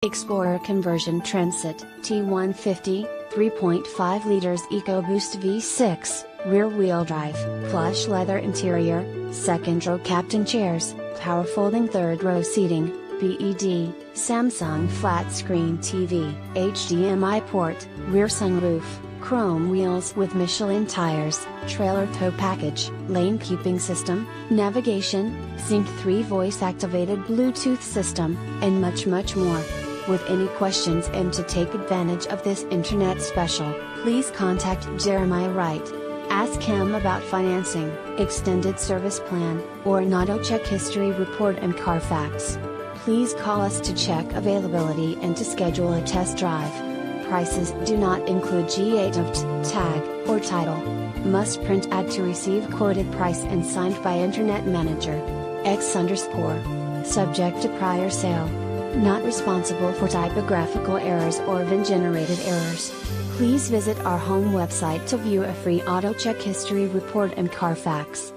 Explorer conversion Transit, T150, 3.5 liters EcoBoost V6, rear-wheel drive, plush leather interior, second-row captain chairs, power folding third-row seating, BED, Samsung flat-screen TV, HDMI port, rear sunroof, chrome wheels with Michelin tires, trailer tow package, lane keeping system, navigation, Sync 3 voice-activated Bluetooth system, and much more. With any questions and to take advantage of this internet special, please contact Jeremiah Wright. Ask him about financing, extended service plan, or an auto check history report and Carfax. Please call us to check availability and to schedule a test drive. Prices do not include G8 of tag, or title. Must print ad to receive quoted price and signed by Internet Manager. X_. Subject to prior sale. Not responsible for typographical errors or VIN-generated errors. Please visit our home website to view a free auto check history report and Carfax.